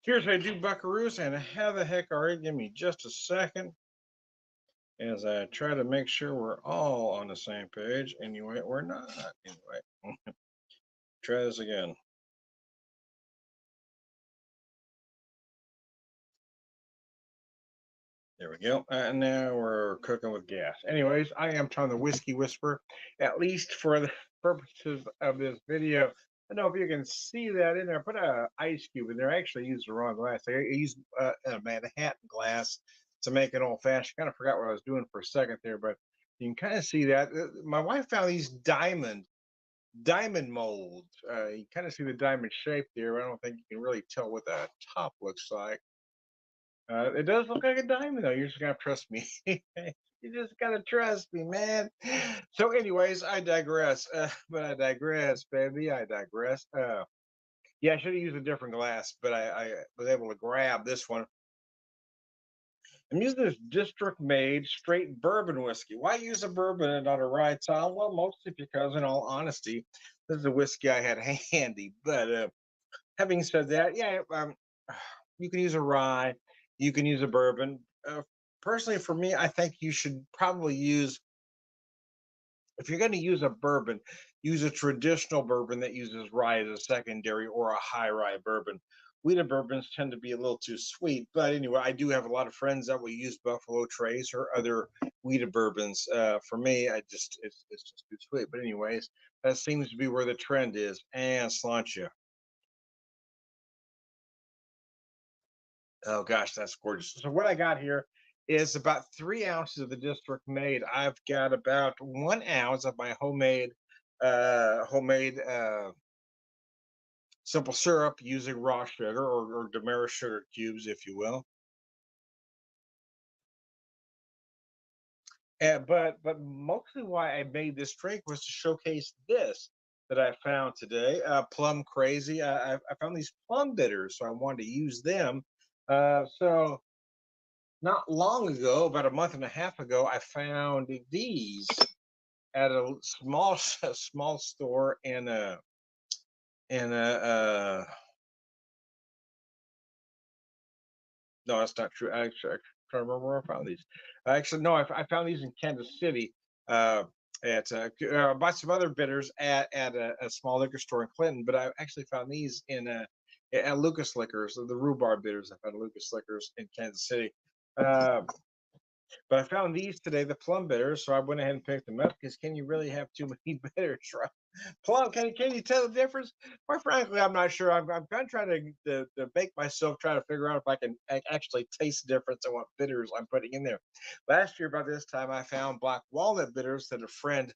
Here's what I do, buckaroos, and how the heck are you? Give me just a second as I try to make sure we're all on the same page. Anyway, we're not. Anyway, try this again. There we go. And now we're cooking with gas. Anyways, I am Tom the Whiskey Whisperer, at least for the purposes of this video. I don't know if you can see that in there. I put a ice cube in there. I actually used the wrong glass. I used a Manhattan glass to make an old fashioned. Kind of forgot what I was doing for a second there, but you can kind of see that. My wife found these diamond molds. You kind of see the diamond shape there. I don't think you can really tell what the top looks like. It does look like a diamond, though. You're just gonna trust me. You just gotta trust me, man. So, anyways, I digress. But I digress, baby. I digress. Yeah, I should have used a different glass, but I was able to grab this one. I'm using this district made straight bourbon whiskey. Why use a bourbon and not a rye, Tom? Well, mostly because, in all honesty, this is a whiskey I had handy. But having said that, yeah, you can use a rye, you can use a bourbon. Personally, for me, I think you should probably use, if you're going to use a bourbon, use a traditional bourbon that uses rye as a secondary or a high rye bourbon. Wheated bourbons tend to be a little too sweet, but anyway, I do have a lot of friends that will use Buffalo Trace or other wheated bourbons. For me, it's just too sweet. But anyways, that seems to be where the trend is. And sláinte. Oh gosh, that's gorgeous. So what I got here is about 3 ounces of the district made. I've got about 1 ounce of my homemade simple syrup using raw sugar or demerara sugar cubes, if you will. But mostly why I made this drink was to showcase this that I found today. Plum crazy. I found these plum bitters, so I wanted to use them. So not long ago, about a month and a half ago, I found these at a small small store in a no, that's not true. Actually, I can't remember where I found these. Actually, no, I found these in Kansas City. Uh, bought some other bitters at a small liquor store in Clinton, but I actually found these at Lucas Liquors, the rhubarb bitters. I found Lucas Liquors in Kansas City. Uh, But I found these today, the plum bitters, so I went ahead and picked them up because can you really have too many bitters, right? Plum, can you tell the difference? Quite frankly, I'm not sure. I'm kind of trying to make myself try to figure out if I can actually taste the difference in what bitters I'm putting in there. Last year, about this time, I found black walnut bitters that a friend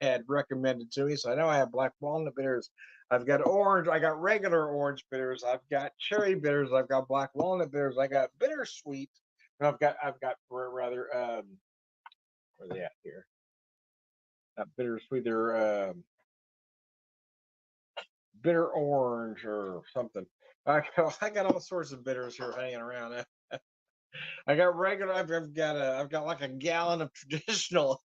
had recommended to me. So I know I have black walnut bitters. I've got orange. I got regular orange bitters. I've got cherry bitters. I've got black walnut bitters. I got bittersweet. I've got rather where are they at here? Not bittersweet, they're bitter orange or something. I got all sorts of bitters here hanging around. I got regular. I've got like a gallon of traditional.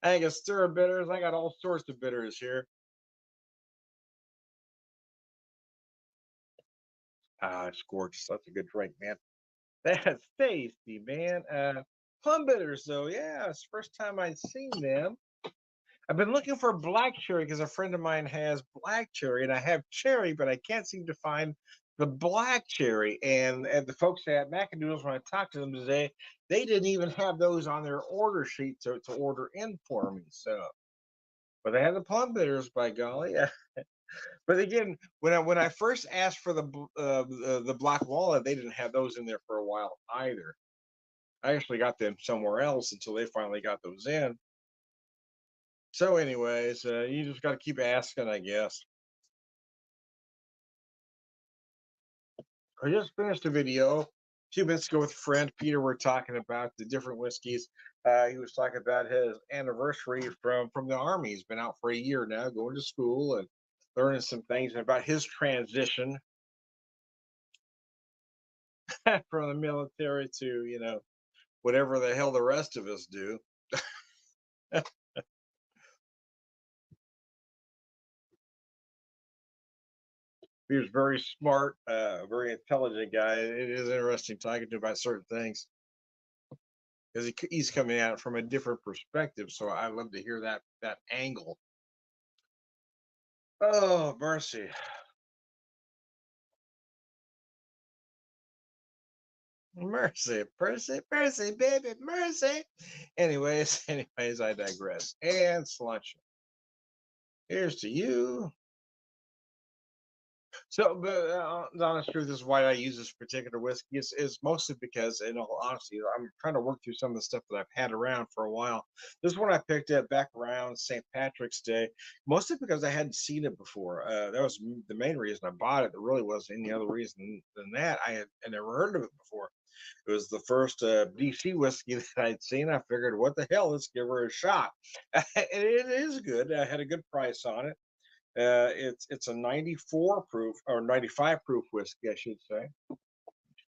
I got stir of bitters. I got all sorts of bitters here. Ah, it's gorgeous. That's a good drink, man. That's tasty, man. Plum bitters, though. Yeah, it's the first time I'd seen them. I've been looking for black cherry because a friend of mine has black cherry, and I have cherry, but I can't seem to find the black cherry. And the folks at Macadoodles, when I talked to them today, they didn't even have those on their order sheet to order in for me. So, but they had the plum bitters, by golly. But again, when I first asked for the black walnut, they didn't have those in there for a while either. I actually got them somewhere else until they finally got those in. So, anyways, you just got to keep asking, I guess. I just finished a video a few minutes ago with a friend, Peter. We're talking about the different whiskeys. He was talking about his anniversary from the army. He's been out for a year now, going to school and learning some things about his transition from the military to whatever the hell the rest of us do. He was very smart, very intelligent guy. It is interesting talking to him about certain things because he's coming at it from a different perspective. So I love to hear that angle. Oh mercy, mercy, mercy, mercy, baby, mercy. Anyways, anyways, I digress. And lunch. Here's to you. So the honest truth is why I use this particular whiskey is mostly because, in all honesty, I'm trying to work through some of the stuff that I've had around for a while. This one I picked up back around St. Patrick's Day, mostly because I hadn't seen it before. That was the main reason I bought it. There really wasn't any other reason than that. I never heard of it before. It was the first DC whiskey that I'd seen. I figured, what the hell? Let's give her a shot. And it is good. I had a good price on it. It's a 94 proof or 95 proof whiskey, I should say.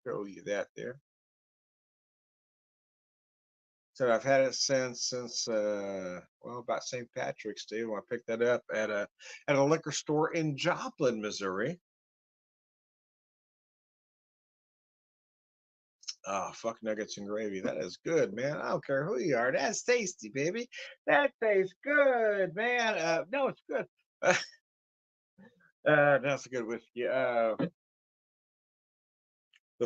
Show you that there. So I've had it since well, about St. Patrick's Day when I picked that up at a liquor store in Joplin, Missouri. Oh, fuck nuggets and gravy. That is good, man. I don't care who you are. That's tasty, baby. That tastes good, man. No, it's good. That's a good whiskey. The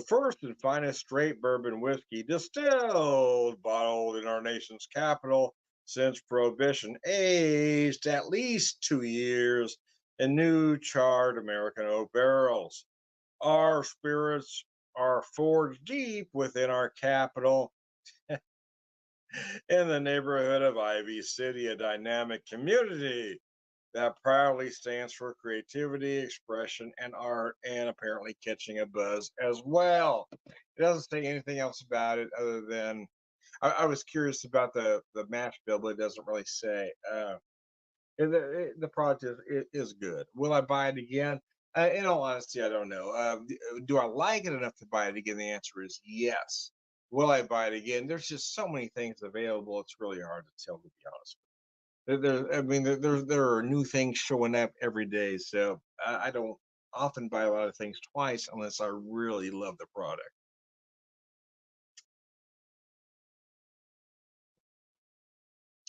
first and finest straight bourbon whiskey distilled, bottled in our nation's capital since Prohibition, aged at least 2 years in new charred American oak barrels. Our spirits are forged deep within our capital in the neighborhood of Ivy City, a dynamic community that proudly stands for creativity, expression, and art, and apparently catching a buzz as well. It doesn't say anything else about it other than I was curious about the mash bill, but it doesn't really say. The product is good. Will I buy it again? In all honesty, I don't know. Do I like it enough to buy it again? The answer is yes. Will I buy it again? There's just so many things available. It's really hard to tell, to be honest. I mean, there are new things showing up every day, so I don't often buy a lot of things twice unless I really love the product.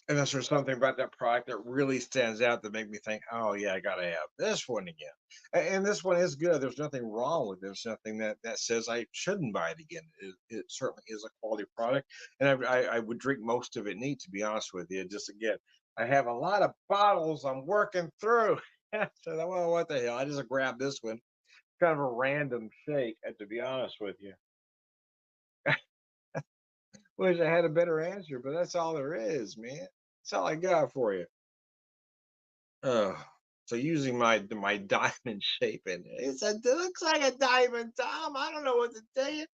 Unless there's something about that product that really stands out that make me think, oh yeah, I gotta have this one again. And this one is good. There's nothing wrong with it. There's nothing that says I shouldn't buy it again. It certainly is a quality product, and I would drink most of it neat, to be honest with you. Just again, I have a lot of bottles I'm working through. So well, what the hell? I just grabbed this one, kind of a random shake, to be honest with you. Wish I had a better answer, but that's all there is, man. That's all I got for you. Uh, so using my diamond shape in it. It looks like a diamond, Tom. I don't know what to tell you.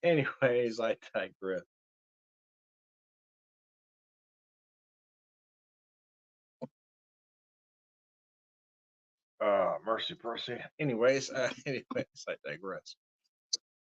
Anyways, I digress. Mercy, Percy. Anyways, anyways, I digress.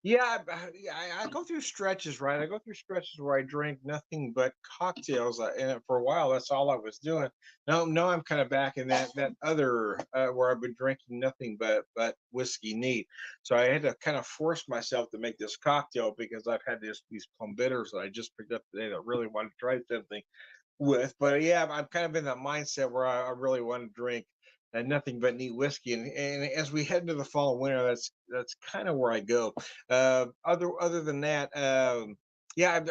Yeah, yeah, I go through stretches, right? I go through stretches where I drink nothing but cocktails, and for a while, that's all I was doing. Now I'm kind of back in that other where I've been drinking nothing but whiskey neat. So I had to kind of force myself to make this cocktail because I've had these plum bitters that I just picked up today that really wanted to try something with. But yeah, I'm kind of in that mindset where I really want to drink nothing but neat whiskey. And as we head into the fall and winter, that's kind of where I go. Other than that, yeah,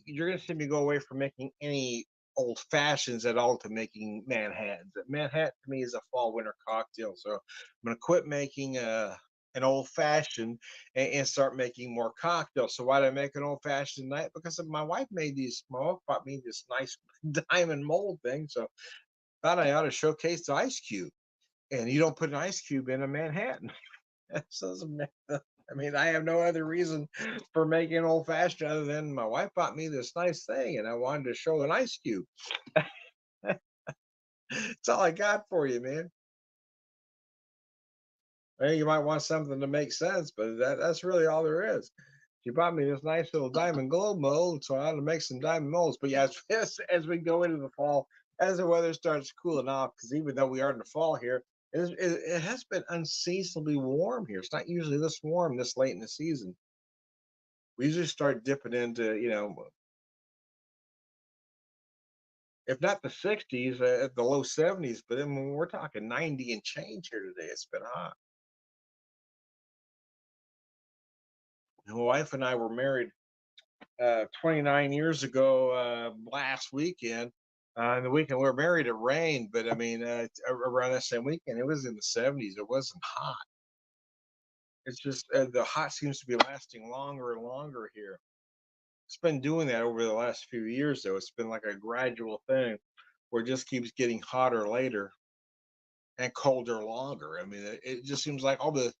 you're gonna see me go away from making any old fashions at all to making Manhattans. Manhattan to me is a fall winter cocktail, so I'm gonna quit making an old fashioned and start making more cocktails. So why did I make an old fashioned tonight? Because my wife made these. My wife bought me this nice diamond mold thing, so thought I ought to showcase the ice cube. And you don't put an ice cube in a Manhattan. So I mean, I have no other reason for making an old fashioned other than my wife bought me this nice thing, and I wanted to show an ice cube. That's all I got for you, man. Well, you might want something to make sense, but that's really all there is. She bought me this nice little diamond globe mold, so I had to make some diamond molds. But yeah, as we go into the fall, as the weather starts cooling off, because even though we are in the fall here, It has been unseasonably warm here. It's not usually this warm this late in the season. We usually start dipping into, if not the 60s, at the low 70s, but then when we're talking 90 and change here today, it's been hot. My wife and I were married 29 years ago last weekend. And the weekend we were married, it rained, but I mean, around that same weekend, it was in the 70s. It wasn't hot. It's just the hot seems to be lasting longer and longer here. It's been doing that over the last few years, though. It's been like a gradual thing where it just keeps getting hotter later and colder longer. I mean, it just seems like all the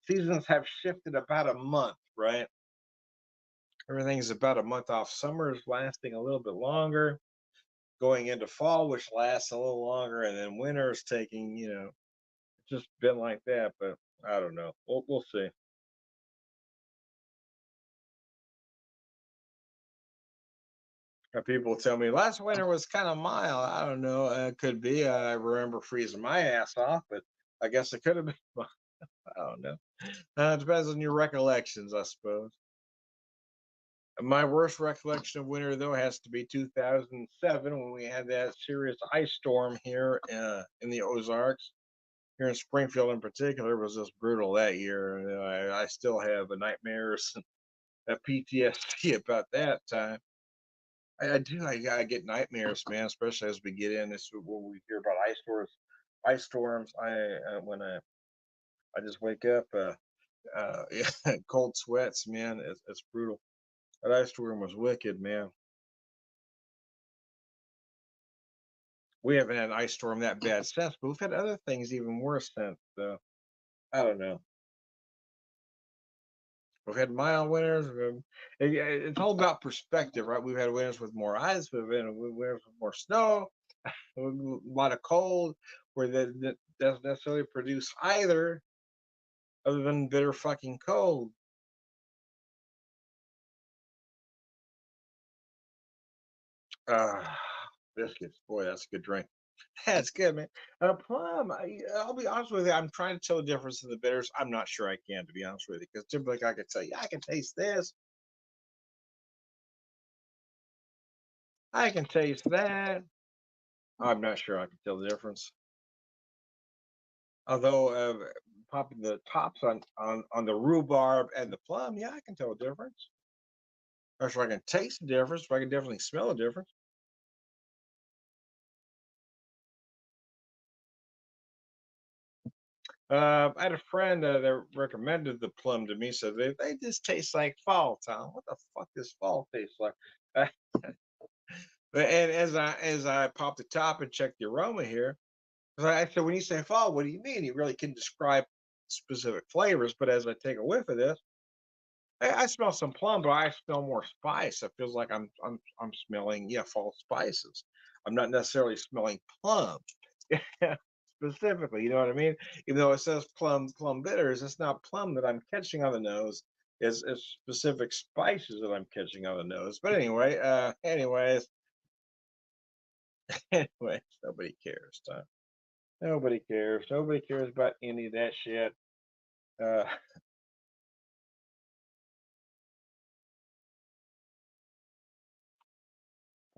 seasons have shifted about a month, right? Everything's about a month off. Summer is lasting a little bit longer, going into fall, which lasts a little longer, and then winter is taking, it's just been like that. But I don't know. We'll see. People tell me last winter was kind of mild. I don't know. It could be. I remember freezing my ass off, but I guess it could have been. I don't know. It depends on your recollections, I suppose. My worst recollection of winter, though, has to be 2007 when we had that serious ice storm here in the Ozarks. Here in Springfield, in particular, was just brutal that year. I still have nightmares and PTSD about that time. I do. I get nightmares, man, especially as we get in this when we hear about ice storms. Ice storms. When I just wake up, yeah, cold sweats, man. It's brutal. That ice storm was wicked, man. We haven't had an ice storm that bad since, but we've had other things even worse since. So I don't know. We've had mild winters. It's all about perspective, right? We've had winters with more ice. We've had winters with more snow, a lot of cold, where that doesn't necessarily produce either, other than bitter fucking cold. Uh, Biscuits, boy, that's a good drink. That's good, man. Plum. I'll be honest with you. I'm trying to tell the difference in the bitters. I'm not sure I can, to be honest with you, because typically I could tell you, I can taste this, I can taste that. I'm not sure I can tell the difference. Although popping the tops on the rhubarb and the plum, yeah, I can tell a difference. Or so I can taste the difference, but I can definitely smell the difference. I had a friend that recommended the plum to me, so they just taste like fall, Tom. What the fuck does fall taste like? Uh, and as I popped the top and checked the aroma here, 'cause I said, when you say fall, what do you mean? You really can describe specific flavors, but as I take a whiff of this, I smell some plum, but I smell more spice. It feels like I'm smelling, yeah, fall spices. I'm not necessarily smelling plum specifically. You know what I mean? Even though it says plum bitters, it's not plum that I'm catching on the nose. It's specific spices that I'm catching on the nose. But anyway, anyways, nobody cares. Tom. Nobody cares. Nobody cares about any of that shit. Uh,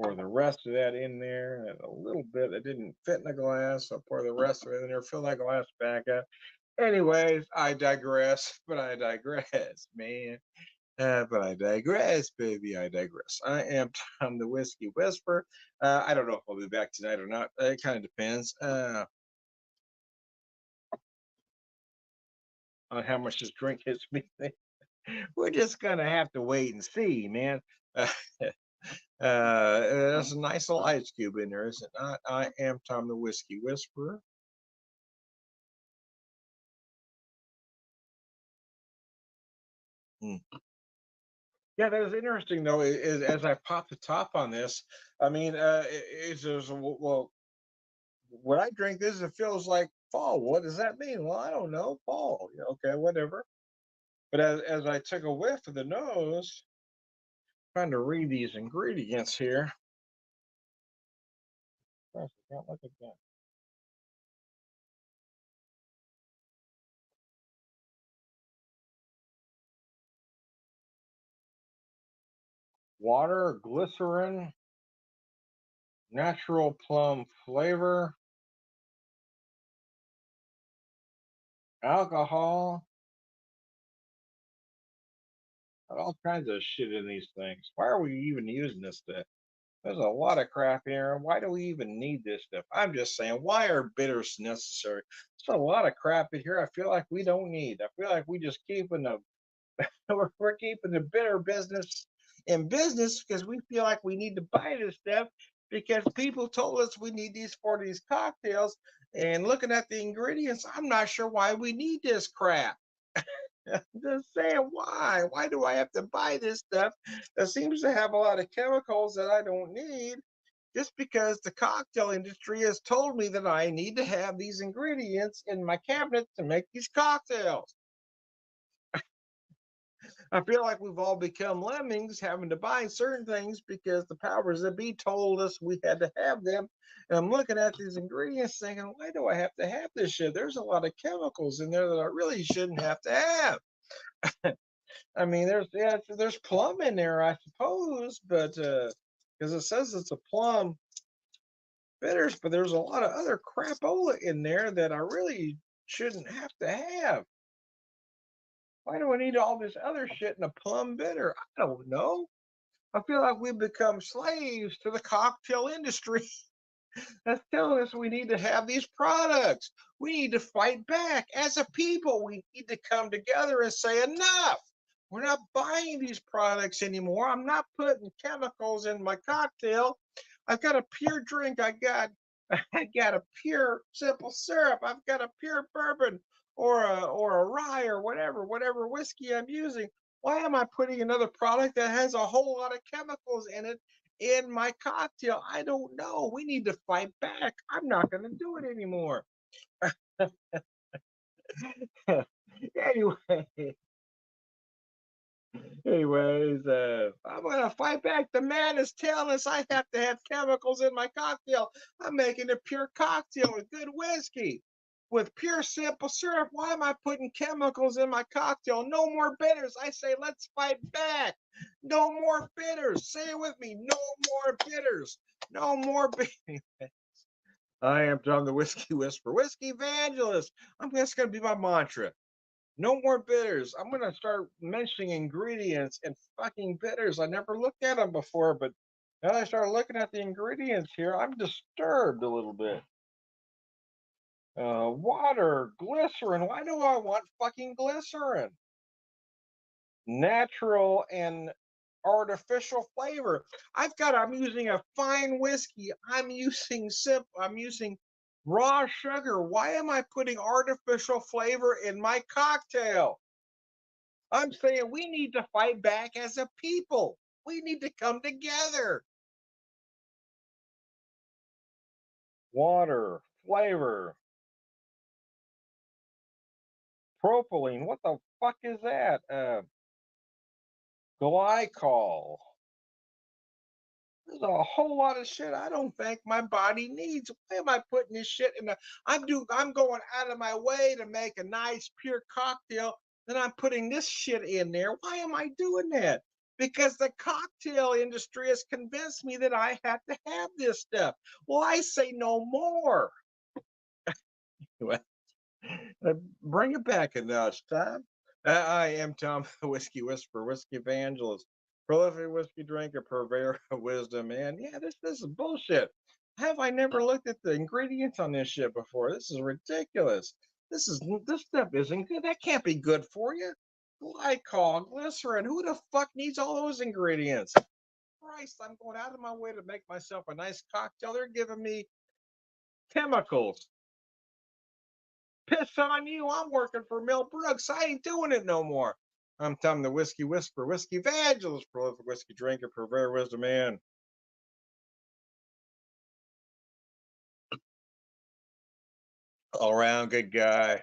Pour the rest of that in there, and a little bit that didn't fit in the glass. I'll pour the rest of it in there, fill that glass back up. Anyways, I digress, but I digress, man. But I digress, baby. I digress. I am Tom the Whiskey Whisperer. I don't know if I'll be back tonight or not. It kind of depends on how much this drink hits me. We're just gonna have to wait and see, man. Uh, there's a nice little ice cube in there, is it not? I am Tom the Whiskey Whisperer. Hmm. Yeah, that was interesting though. As I pop the top on this, I mean, it's just, well, when I drink this, it feels like fall. What does that mean? Well, I don't know. Fall. Yeah, okay, whatever. But as I took a whiff of the nose, trying to read these ingredients here. Gosh, I can't look at that. water, glycerin, natural plum flavor, alcohol, all kinds of shit in these things. Why are we even using this stuff? There's a lot of crap here. Why do we even need this stuff? I'm just saying, why are bitters necessary? There's a lot of crap in here I feel like we don't need. I feel like we just keeping the we're keeping the bitter business in business because we feel like we need to buy this stuff because people told us we need these for these cocktails. And looking at the ingredients, I'm not sure why we need this crap. Just saying, why? Why do I have to buy this stuff that seems to have a lot of chemicals that I don't need? Just because the cocktail industry has told me that I need to have these ingredients in my cabinet to make these cocktails. I feel like we've all become lemmings having to buy certain things because the powers that be told us we had to have them. And I'm looking at these ingredients thinking, why do I have to have this shit? There's a lot of chemicals in there that I really shouldn't have to have. I mean, there's plum in there, I suppose, but because it says it's a plum bitters, but there's a lot of other crapola in there that I really shouldn't have to have. Why do I need all this other shit in a plum bitter? I don't know. I feel like we've become slaves to the cocktail industry that's telling us we need to have these products. We need to fight back. As a people, we need to come together and say, enough. We're not buying these products anymore. I'm not putting chemicals in my cocktail. I've got a pure drink. I got a pure simple syrup. I've got a pure bourbon or a rye or whatever whiskey I'm using. Why am I putting another product that has a whole lot of chemicals in it in my cocktail? I don't know. We need to fight back. I'm not going to do it anymore. anyway, I'm gonna fight back. The man is telling us I have to have chemicals in my cocktail. I'm making a pure cocktail with good whiskey, with pure simple syrup. Why am I putting chemicals in my cocktail? No more bitters. I say, let's fight back. No more bitters. Say it with me. No more bitters. No more bitters. I am John the Whiskey Whisperer, Whiskey Evangelist. I'm That's gonna be my mantra. No more bitters. I'm gonna start mentioning ingredients and fucking bitters. I never looked at them before, but now that I started looking at the ingredients here, I'm disturbed a little bit. Water, glycerin. Why do I want fucking glycerin? Natural and artificial flavor. I'm using a fine whiskey. I'm using raw sugar. Why am I putting artificial flavor in my cocktail? I'm saying we need to fight back as a people. We need to come together. Water, flavor, propylene. What the fuck is that? Glycol. There's a whole lot of shit I don't think my body needs. Why am I putting this shit in the I'm going out of my way to make a nice pure cocktail, then I'm putting this shit in there. Why am I doing that? Because the cocktail industry has convinced me that I have to have this stuff. Well, I say no more. Bring it back a notch, Tom. I am Tom, the Whiskey Whisperer, Whiskey Evangelist, prolific whiskey drinker, purveyor of wisdom. And yeah, this is bullshit. Have I never looked at the ingredients on this shit before? This is ridiculous. This stuff isn't good. That can't be good for you. Glycol, glycerin. Who the fuck needs all those ingredients? Christ, I'm going out of my way to make myself a nice cocktail. They're giving me chemicals. Piss on you. I'm working for Mel Brooks. I ain't doing it no more. I'm Tom the Whiskey Whisperer, Whiskey Evangelist, prolific whiskey drinker, purveyor of wisdom, man. All around good guy.